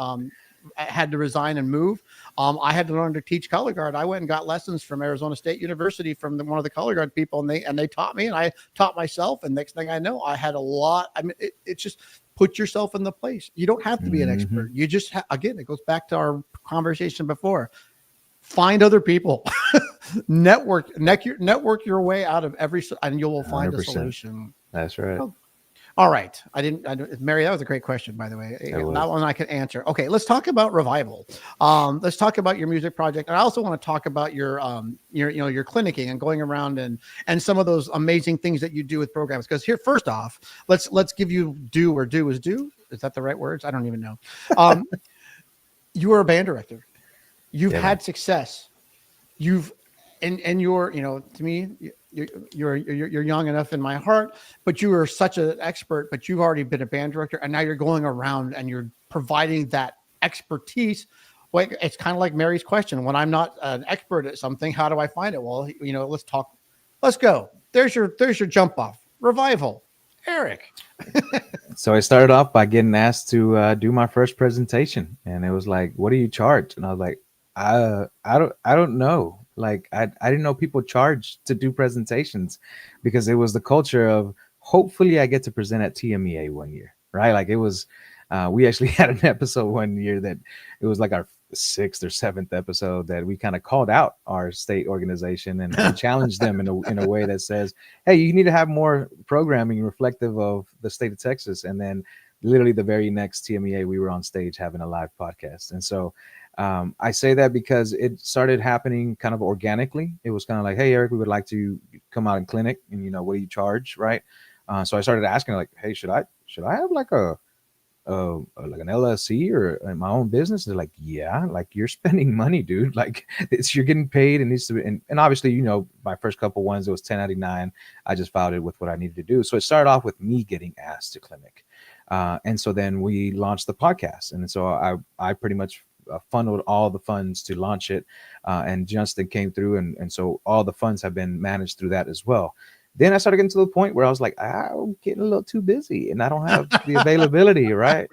had to resign and move, I had to learn to teach color guard. I went and got lessons from Arizona State University from one of the color guard people, and they taught me, and I taught myself. And next thing I know, I had a lot. I mean, it's just put yourself in the place. You don't have to be an expert. You just again, it goes back to our conversation before. Find other people, network your way out of and you will find 100%. A solution. That's right. All right. Mary, that was a great question, by the way. It That was. one I could answer. Okay, let's talk about Revival. Let's talk about your music project. And I also want to talk about your clinicking and going around and some of those amazing things that you do with programs. Because here, first off, let's give you due where due is due. Is that the right words? I don't even know. Um, you are a band director. You've Yeah, man. had success. You've and you're, to me, you're young enough in my heart, but you are such an expert. But you've already been a band director, and now you're going around and you're providing that expertise. Like, it's kind of like Mary's question: when I'm not an expert at something, how do I find it? Well, let's talk. Let's go. There's your jump off. Revival, Eric. So I started off by getting asked to do my first presentation, and it was like, "What do you charge?" And I was like, I don't know." Like I didn't know people charge to do presentations, because it was the culture of hopefully I get to present at TMEA one year, right? Like it was, we actually had an episode one year that it was like our sixth or seventh episode that we kind of called out our state organization and challenged them in a way that says, hey, you need to have more programming reflective of the state of Texas. And then literally the very next TMEA, we were on stage having a live podcast. And so I say that because it started happening kind of organically. It was kind of like, hey, Eric, we would like to come out and clinic, and what do you charge, right? So I started asking, like, hey, should I have like like an LLC or my own business? They're like, yeah, like you're spending money, dude. Like you're getting paid, and needs to be, and obviously, my first couple ones, it was 1099. I just filed it with what I needed to do. So it started off with me getting asked to clinic. And so then we launched the podcast. And so I pretty much funneled all the funds to launch it. And Justin came through. And so all the funds have been managed through that as well. Then I started getting to the point where I was like, I'm getting a little too busy and I don't have the availability, right?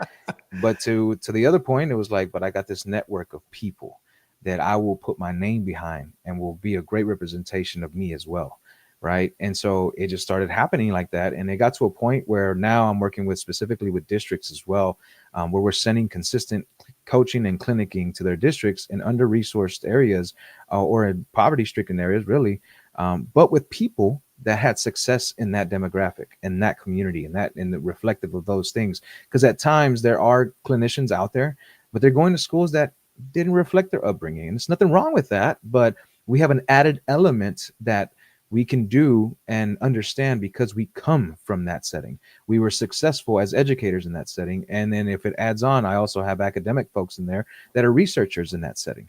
But to the other point, it was like, but I got this network of people that I will put my name behind and will be a great representation of me as well, right? And so it just started happening like that. And it got to a point where now I'm working with specifically with districts as well, where we're sending consistent coaching and clinicking to their districts in under-resourced areas, or in poverty-stricken areas, really, but with people that had success in that demographic and that community and that in the reflective of those things. Because at times there are clinicians out there, but they're going to schools that didn't reflect their upbringing. And there's nothing wrong with that, but we have an added element that we can do and understand because we come from that setting. We were successful as educators in that setting. And then if it adds on, I also have academic folks in there that are researchers in that setting.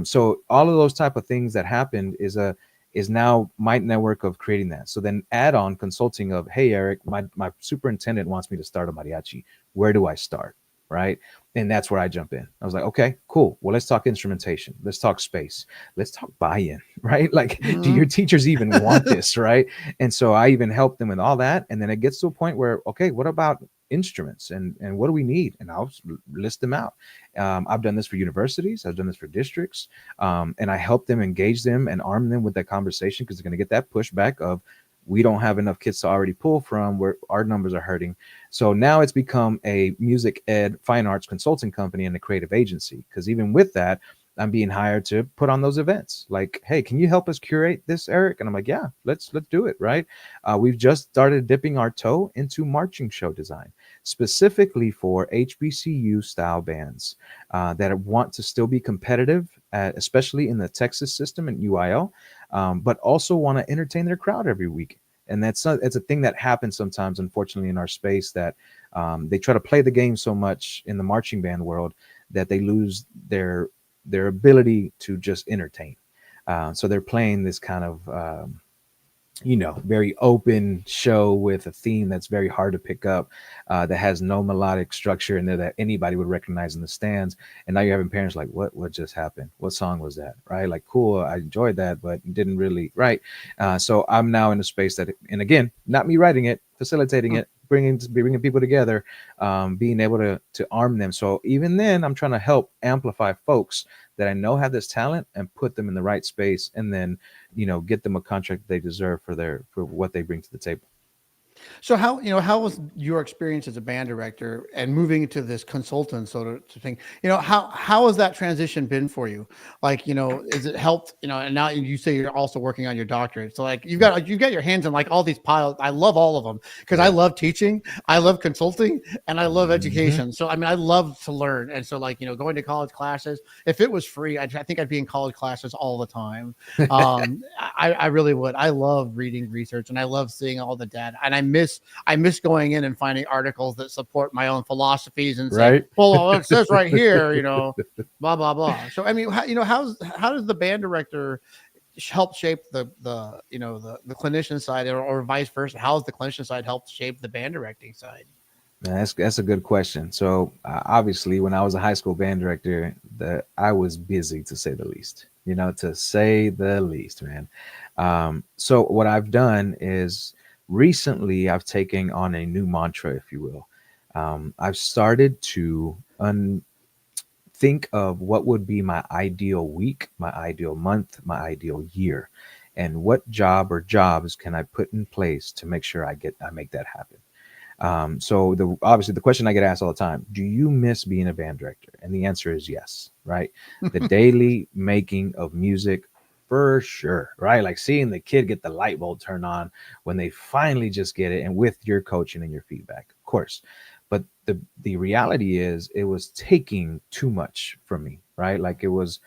So all of those type of things that happened is now my network of creating that. So then add on consulting of, hey, Eric, my superintendent wants me to start a mariachi. Where do I start? Right. And that's where I jump in. I was like, okay, cool. Well, let's talk instrumentation. Let's talk space. Let's talk buy-in, right? Like, do your teachers even want this? Right. And so I even help them with all that. And then it gets to a point where, okay, what about instruments and what do we need? And I'll list them out. I've done this for universities. I've done this for districts. And I help them, engage them and arm them with that conversation, because they're going to get that pushback of, we don't have enough kids to already pull from, where our numbers are hurting. So now it's become a music ed fine arts consulting company and a creative agency. Because even with that, I'm being hired to put on those events. Like, hey, can you help us curate this, Eric? And I'm like, yeah, let's do it. Right. We've just started dipping our toe into marching show design, specifically for HBCU style bands that want to still be competitive, especially in the Texas system and UIL, but also want to entertain their crowd every week. And it's a thing that happens sometimes, unfortunately, in our space, that they try to play the game so much in the marching band world that they lose their ability to just entertain. So they're playing this kind of very open show with a theme that's very hard to pick up, that has no melodic structure in there that anybody would recognize in the stands. And now you're having parents like, what just happened? What song was that? Right? Like, cool, I enjoyed that, but didn't really, right? So I'm now in a space that, and again, not me writing it, facilitating it, bringing people together, being able to arm them. So even then, I'm trying to help amplify folks that I know have this talent and put them in the right space, and then get them a contract they deserve for what they bring to the table. So how was your experience as a band director and moving into this consultant sort of thing? How has that transition been for you? Like, is it helped, and now you say you're also working on your doctorate. So like you've got your hands in like all these piles. I love all of them because I Right. love teaching, I love consulting, and I love Hmm. education. So I mean, I love to learn. And so like, going to college classes, if it was free, I think I'd be in college classes all the time. I really would. I love reading research and I love seeing all the data. And I miss going in and finding articles that support my own philosophies and saying, Right. well, it says right here, blah blah blah. So I mean, how does the band director help shape the clinician side, or vice versa? How has the clinician side helped shape the band directing side? That's a good question. So obviously, when I was a high school band director, I was busy to say the least. To say the least, man. So what I've done is recently I've taken on a new mantra, if you will. I've started to think of what would be my ideal week, my ideal month, my ideal year, and what job or jobs can I put in place to make sure I make that happen. So obviously the question I get asked all the time: do you miss being a band director? And the answer is yes. Right, the daily making of music, for sure. Right, like seeing the kid get the light bulb turned on when they finally just get it, and with your coaching and your feedback, of course. But the reality is, it was taking too much from me. Right, like it was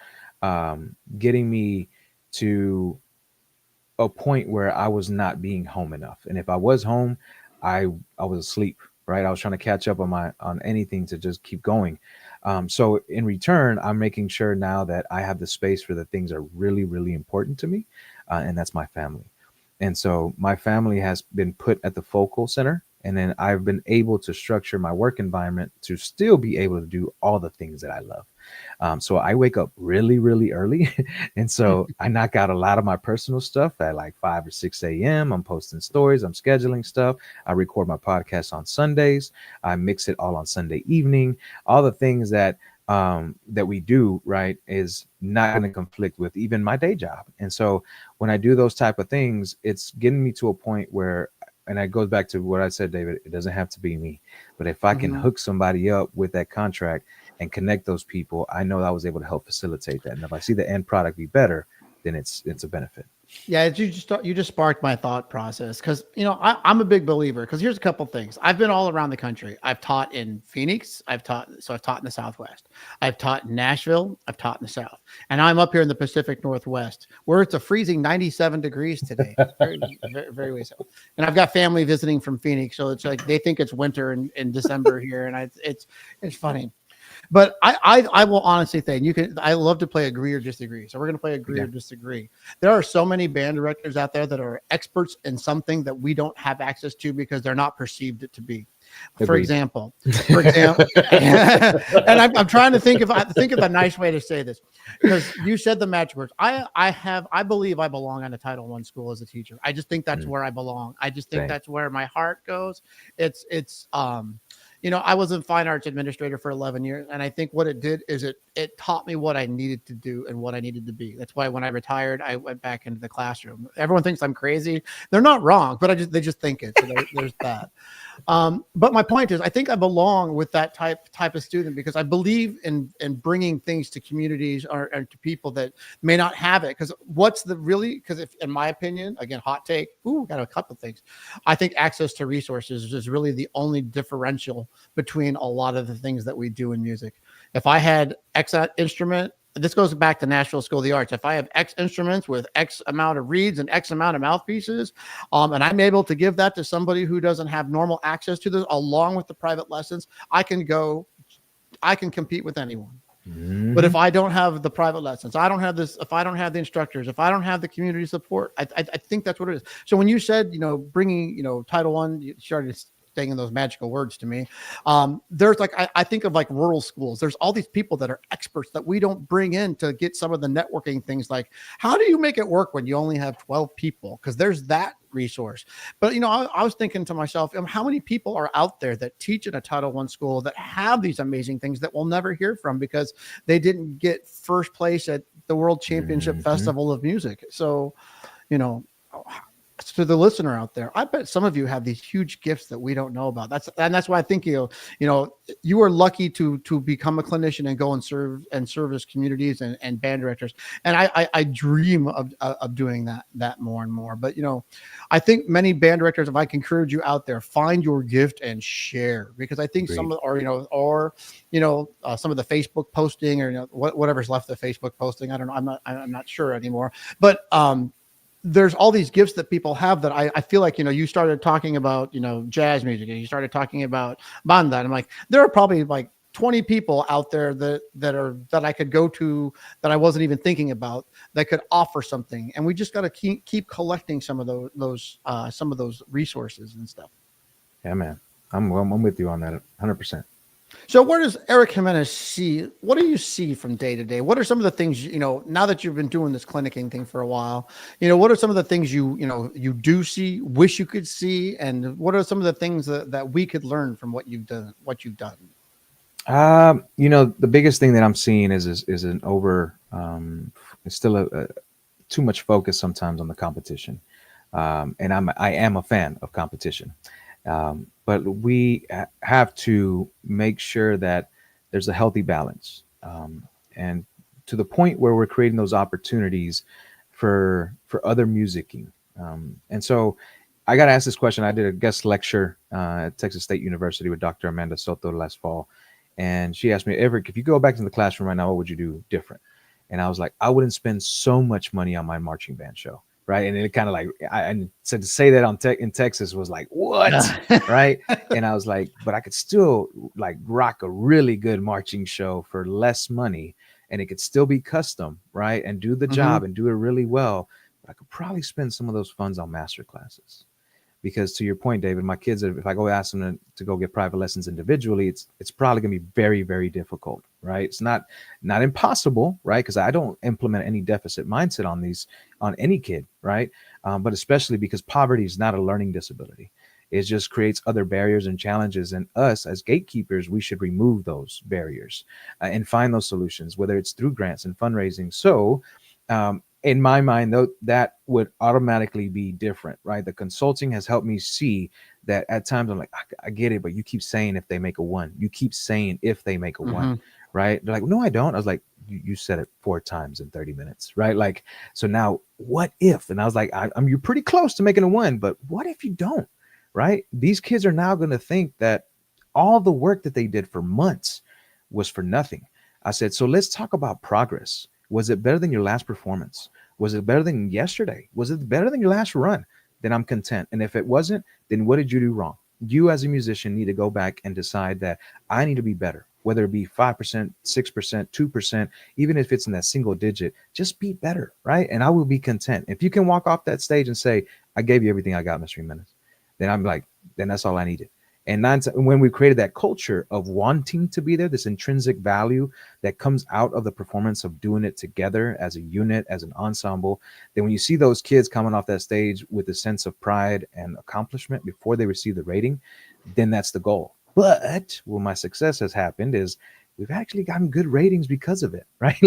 getting me to a point where I was not being home enough. And if I was home, I was asleep, right? I was trying to catch up on anything to just keep going. So in return, I'm making sure now that I have the space for the things that are really, really important to me, and that's my family. And so my family has been put at the focal center. And then I've been able to structure my work environment to still be able to do all the things that I love. So I wake up really, really early. And so I knock out a lot of my personal stuff at like 5 or 6 a.m. I'm posting stories, I'm scheduling stuff. I record my podcast on Sundays. I mix it all on Sunday evening. All the things that we do, right, is not going to conflict with even my day job. And so when I do those type of things, it's getting me to a point where, and it goes back to what I said, David, it doesn't have to be me. But if I can Mhm. hook somebody up with that contract and connect those people, I know I was able to help facilitate that. And if I see the end product be better, then it's a benefit. Yeah, you just sparked my thought process because I'm a big believer. Because here's a couple things. I've been all around the country. I've taught in Phoenix. I've taught in the Southwest. I've taught in Nashville. I've taught in the South, and I'm up here in the Pacific Northwest, where it's a freezing 97 degrees today. Very, very, very so. And I've got family visiting from Phoenix, so it's like they think it's winter in December here, and it's funny. But I will honestly say, I love to play agree or disagree. So we're going to play agree Yeah. or disagree. There are so many band directors out there that are experts in something that we don't have access to because they're not perceived it to be. For Agreed. example, for example, and I'm trying to think of a nice way to say this, because you said the magic words. I believe I belong on a Title I school as a teacher. I just think that's Mm, where I belong. I just think same. that's where my heart goes. It's I was a fine arts administrator for 11 years. And I think what it did is it taught me what I needed to do and what I needed to be. That's why when I retired, I went back into the classroom. Everyone thinks I'm crazy. They're not wrong, but they just think it. So there's that. But my point is, I think I belong with that type of student because I believe in bringing things to communities or to people that may not have it. Because if, in my opinion, again, hot take, got a couple of things. I think access to resources is really the only differential between a lot of the things that we do in music. If I had X instrument, this goes back to Nashville School of the Arts. If I have X instruments with X amount of reeds and X amount of mouthpieces, and I'm able to give that to somebody who doesn't have normal access to this, along with the private lessons, I can compete with anyone. But Hmm. if I don't have the private lessons, I don't have this, if I don't have the instructors, if I don't have the community support, I think that's what it is. So when you said, bringing, Title I, you started saying those magical words to me. There's like, I think of like rural schools. There's all these people that are experts that we don't bring in to get some of the networking things. Like, how do you make it work when you only have 12 people? Because there's that resource. But I was thinking to myself, how many people are out there that teach in a Title I school that have these amazing things that we'll never hear from because they didn't get first place at the World Championship Hmm. Festival of Music? So, you know, to the listener out there, I bet some of you have these huge gifts that we don't know about. That's why I think you are lucky to become a clinician and go and service communities and band directors. And I dream of doing that more and more. But I think many band directors, if I can encourage you out there, find your gift and share, because I think some Agreed. of some of the Facebook posting, or whatever's left of Facebook posting. I don't know. I'm not sure anymore. But there's all these gifts that people have that I feel like, you started talking about, jazz music, and you started talking about banda. And I'm like, there are probably like 20 people out there that I could go to that I wasn't even thinking about that could offer something. And we just got to keep collecting some of those resources and stuff. Yeah, man. I'm with you on that 100%. So where does Eric Jimenez see? What do you see from day to day? What are some of the things, now that you've been doing this clinicking thing for a while, what are some of the things you do see, wish you could see? And what are some of the things that we could learn from what you've done? The biggest thing that I'm seeing is an it's still a too much focus sometimes on the competition. And I am a fan of competition. But we have to make sure that there's a healthy balance, and to the point where we're creating those opportunities for other musicking. And so I got asked this question. I did a guest lecture at Texas State University with Dr. Amanda Soto last fall, and she asked me, Everett, if you go back to the classroom right now, what would you do different? And I was like, I wouldn't spend so much money on my marching band show. Right. And it kind of like, I said to say that in Texas was like, what? Right. And I was like, but I could still like rock a really good marching show for less money, and it could still be custom. Right. And do the job and do it really well. But I could probably spend some of those funds on master classes. Because to your point, David, my kids, if I go ask them to go get private lessons individually, it's probably going to be very, very difficult, right? It's not impossible, right? Because I don't implement any deficit mindset on any kid, right? But especially because poverty is not a learning disability. It just creates other barriers and challenges. And us as gatekeepers, we should remove those barriers and find those solutions, whether it's through grants and fundraising. So, in my mind, though, that would automatically be different, right? The consulting has helped me see that at times I'm like, I get it, but you keep saying if they make a one, you keep saying if they make a one, right? They're like, no, I don't. I was like, you said it 4 times in 30 minutes, right? Like, so now what if? And I was like, you're pretty close to making a one, but what if you don't, right? These kids are now going to think that all the work that they did for months was for nothing. I said, so let's talk about progress. Was it better than your last performance? Was it better than yesterday? Was it better than your last run? Then I'm content. And if it wasn't, then what did you do wrong? You as a musician need to go back and decide that I need to be better, whether it be 5%, 6%, 2%, even if it's in that single digit, just be better, right? And I will be content. If you can walk off that stage and say, I gave you everything I got, Mr. Jimenez, then I'm like, then that's all I needed. And when we created that culture of wanting to be there, this intrinsic value that comes out of the performance of doing it together as a unit, as an ensemble, then when you see those kids coming off that stage with a sense of pride and accomplishment before they receive the rating, then that's the goal. But what my success has happened is we've actually gotten good ratings because of it, right?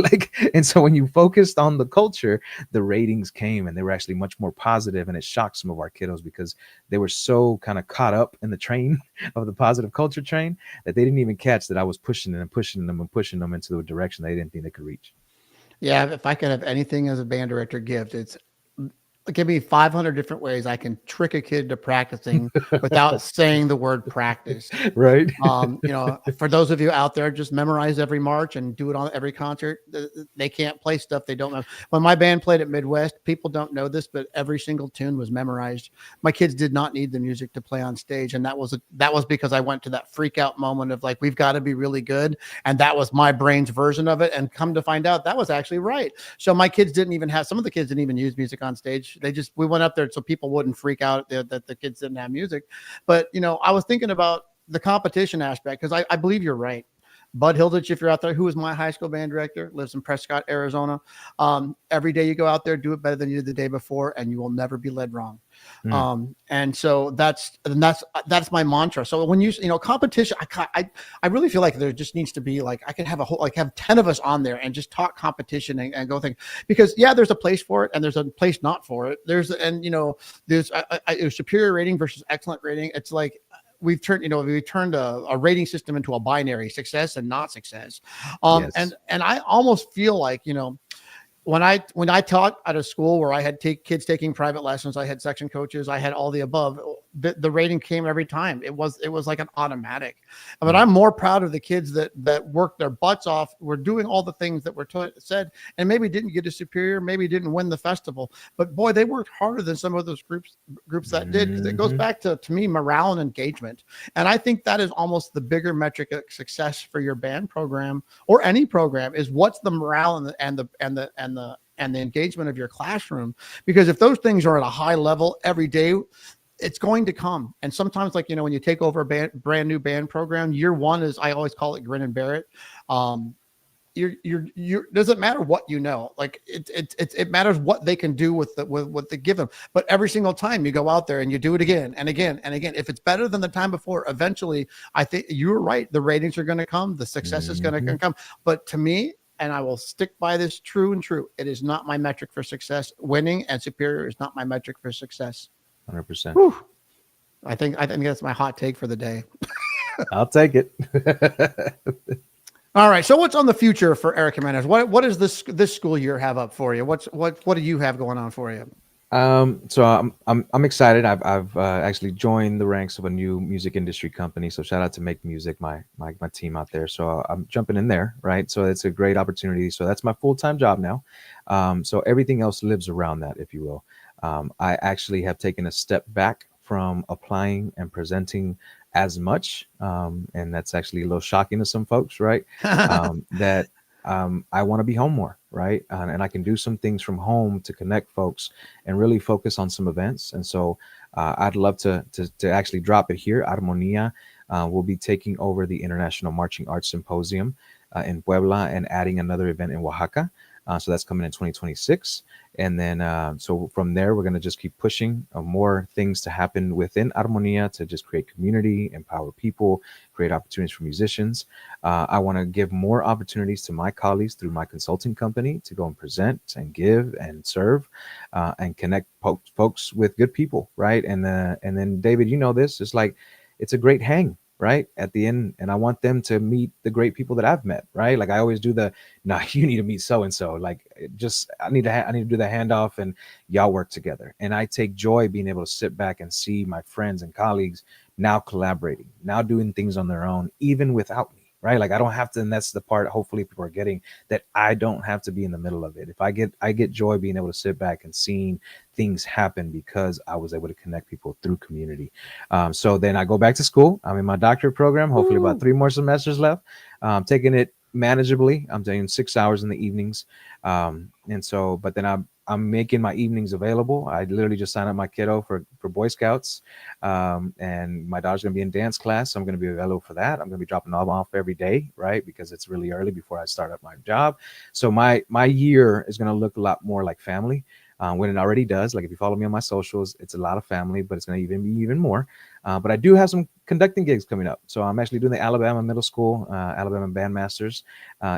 And so when you focused on the culture, the ratings came and they were actually much more positive, and it shocked some of our kiddos because they were so kind of caught up in the train of the positive culture train that they didn't even catch that I was pushing them into the direction they didn't think they could reach. Yeah, if I could have anything as a band director gift, it's give me 500 different ways I can trick a kid to practicing without saying the word practice. Right. For those of you out there, just memorize every march and do it on every concert. They can't play stuff they don't know. When my band played at Midwest, people don't know this, but every single tune was memorized. My kids did not need the music to play on stage. And that was because I went to that freak out moment of like, we've got to be really good. And that was my brain's version of it. And come to find out that was actually right. So my kids some of the kids didn't even use music on stage. We went up there so people wouldn't freak out that the kids didn't have music. But, I was thinking about the competition aspect, because I believe you're right. Bud Hilditch, if you're out there, who was my high school band director, lives in Prescott, Arizona. Every day you go out there, do it better than you did the day before, and you will never be led wrong. And so that's my mantra. So when competition, I really feel like there just needs to be like, I could have have 10 of us on there and just talk competition and go think, because there's a place for it and there's a place not for it. There's a superior rating versus excellent rating. It's like, we've turned a rating system into a binary, success and not success. Yes. And I almost feel like, when I taught at a school where I had kids taking private lessons, I had section coaches, I had all the above, the rating came every time. It was like an automatic. But I'm more proud of the kids that worked their butts off, were doing all the things that were said, and maybe didn't get a superior, maybe didn't win the festival, but boy, they worked harder than some of those groups that did. Because it goes back to me, morale and engagement. And I think that is almost the bigger metric of success for your band program or any program, is what's the morale and the engagement of your classroom. Because if those things are at a high level every day, it's going to come. And sometimes, like, when you take over a brand new band program, year one is, I always call it grin and bear it. You're doesn't matter what like it matters what they can do with what they give them. But every single time you go out there and you do it again and again and again, if it's better than the time before, eventually, I think you're right, the ratings are going to come, the success is going to come. But to me, and I will stick by this true and true, it is not my metric for success. Winning and superior is not my metric for success. 100%. Whew. I think that's my hot take for the day. I'll take it. All right. So what's on the future for Eric Jimenez? What does this school year have up for you? What do you have going on for you? So I'm excited. I've actually joined the ranks of a new music industry company. So shout out to Make Music, my team out there. So I'm jumping in there, right? So it's a great opportunity. So that's my full-time job now. So everything else lives around that, if you will. I actually have taken a step back from applying and presenting as much. And that's actually a little shocking to some folks, right? That I want to be home more, right? And I can do some things from home to connect folks and really focus on some events. And so I'd love to actually drop it here. Armonía will be taking over the International Marching Arts Symposium in Puebla and adding another event in Oaxaca. So that's coming in 2026. And then so from there, we're going to just keep pushing more things to happen within Armonía to just create community, empower people, create opportunities for musicians. I want to give more opportunities to my colleagues through my consulting company to go and present and give and serve and connect folks with good people, right? And then, David, this, it's like, it's a great hang, right, at the end, and I want them to meet the great people that I've met, right? Like I always do you need to meet so and so. Like I need to do the handoff, and y'all work together. And I take joy being able to sit back and see my friends and colleagues now collaborating, now doing things on their own, even without me. Right. Like I don't have to. And that's the part hopefully people are getting, that I don't have to be in the middle of it. If I get joy being able to sit back and seeing things happen because I was able to connect people through community. So then I go back to school. I'm in my doctorate program, hopefully about 3 more semesters left. Taking it manageably. I'm doing 6 hours in the evenings. And so, but then I'm making my evenings available. I literally just signed up my kiddo for Boy Scouts. And my daughter's going to be in dance class. So I'm going to be available for that. I'm going to be dropping them off every day, right? Because it's really early before I start up my job. So my year is going to look a lot more like family. When it already does. Like if you follow me on my socials, it's a lot of family, but it's going to be even more. But I do have some conducting gigs coming up. So I'm actually doing the Alabama Middle School, Alabama Bandmasters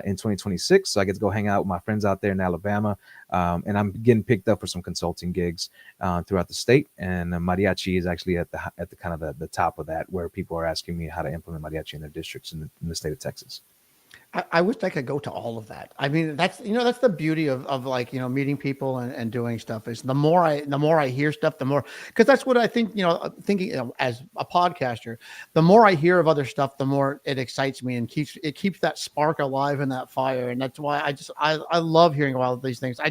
in 2026. So I get to go hang out with my friends out there in Alabama. And I'm getting picked up for some consulting gigs throughout the state. And mariachi is actually at the kind of the top of that, where people are asking me how to implement mariachi in their districts in the state of Texas. I wish I could go to all of that. I mean, that's the beauty of like, meeting people and doing stuff, is the more I hear stuff, the more, because that's what I think, thinking as a podcaster, the more I hear of other stuff, the more it excites me and keeps that spark alive and that fire. And that's why I love hearing about these things.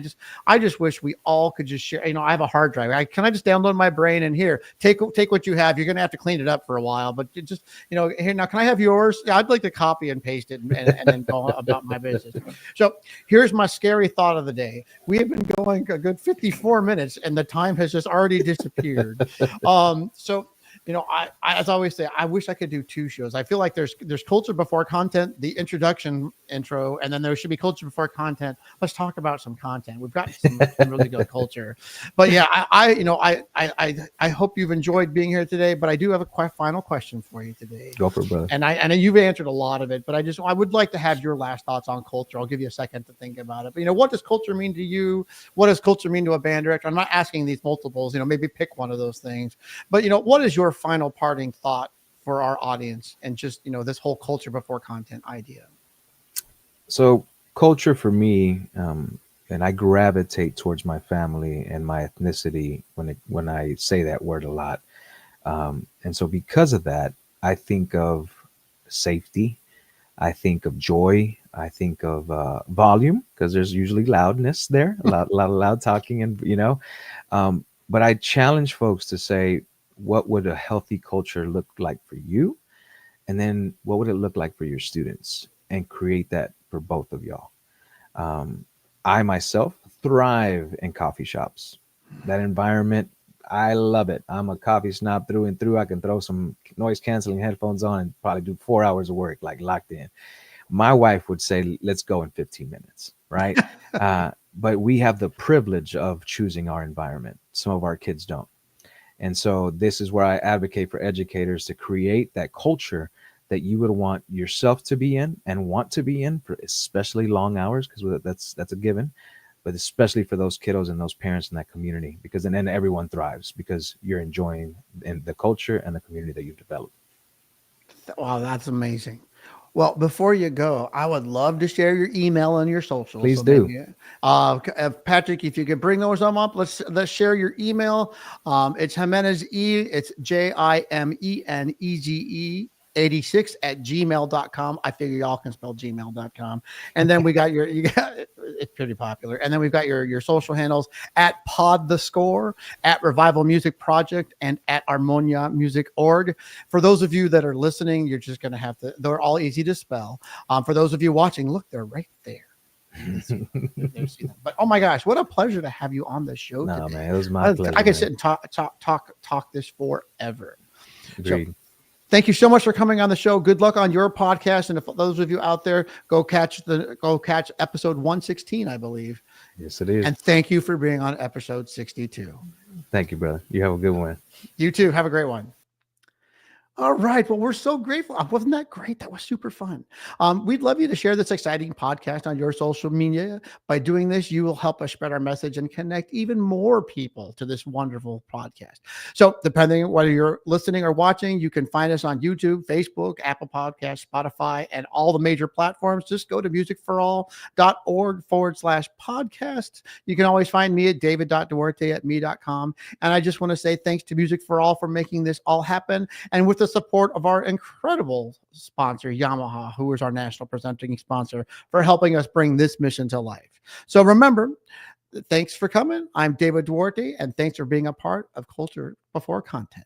I just wish we all could just share, I have a hard drive. Can I just download my brain and here, take what you have. You're going to have to clean it up for a while, but just, here, now, can I have yours? Yeah, I'd like to copy and paste it and then go about my business. So here's my scary thought of the day. We have been going a good 54 minutes and the time has just already disappeared. So As I always say, I wish I could do two shows. I feel like there's culture before content, the introduction intro, and then there should be culture before content. Let's talk about some content. We've got some really good culture, but yeah, I hope you've enjoyed being here today. But I do have a final question for you today. Go for it, brother. And I know you've answered a lot of it, but I would like to have your last thoughts on culture. I'll give you a second to think about it. But what does culture mean to you? What does culture mean to a band director? I'm not asking these multiples. Maybe pick one of those things. But what is your final parting thought for our audience and just this whole culture before content idea? So culture for me, and I gravitate towards my family and my ethnicity when I say that word a lot. And so because of that, I think of safety. I think of joy. I think of volume, because there's usually loudness there, a lot of loud talking, and but I challenge folks to say, what would a healthy culture look like for you? And then what would it look like for your students? And create that for both of y'all. I myself thrive in coffee shops. That environment, I love it. I'm a coffee snob through and through. I can throw some noise canceling headphones on and probably do 4 hours of work, like locked in. My wife would say, let's go in 15 minutes, right? But we have the privilege of choosing our environment. Some of our kids don't. And so this is where I advocate for educators to create that culture that you would want yourself to be in and want to be in, for especially long hours, because that's a given, but especially for those kiddos and those parents in that community, because then everyone thrives because you're enjoying in the culture and the community that you've developed. Wow, that's amazing. Well, before you go, I would love to share your email and your socials. Please do. Maybe, Patrick, if you could bring those up, let's share your email. It's Jimenez it's Jimeneze 86 at gmail.com. I figure y'all can spell gmail.com. And then we got it's pretty popular. And then we've got your social handles at Pod the Score, at Revival Music Project, and at Harmonia Music Org. For those of you that are listening, you're just going to have to, they're all easy to spell. For those of you watching, look, they're right there. But oh my gosh, what a pleasure to have you on the show today. Man, it was my pleasure. I could sit and talk this forever. Agreed. So, thank you so much for coming on the show. Good luck on your podcast. And if those of you out there, go catch episode 116, I believe. Yes, it is. And thank you for being on episode 62. Thank you, brother. You have a good one. You too. Have a great one. All right. Well, we're so grateful. Wasn't that great? That was super fun. We'd love you to share this exciting podcast on your social media. By doing this, you will help us spread our message and connect even more people to this wonderful podcast. So depending on whether you're listening or watching, you can find us on YouTube, Facebook, Apple Podcasts, Spotify, and all the major platforms. Just go to musicforall.org/podcast. You can always find me at david.duarte@me.com. And I just want to say thanks to Music for All for making this all happen. And with the support of our incredible sponsor, Yamaha, who is our national presenting sponsor, for helping us bring this mission to life. So remember, thanks for coming. I'm David Duarte, and thanks for being a part of Culture Before Content.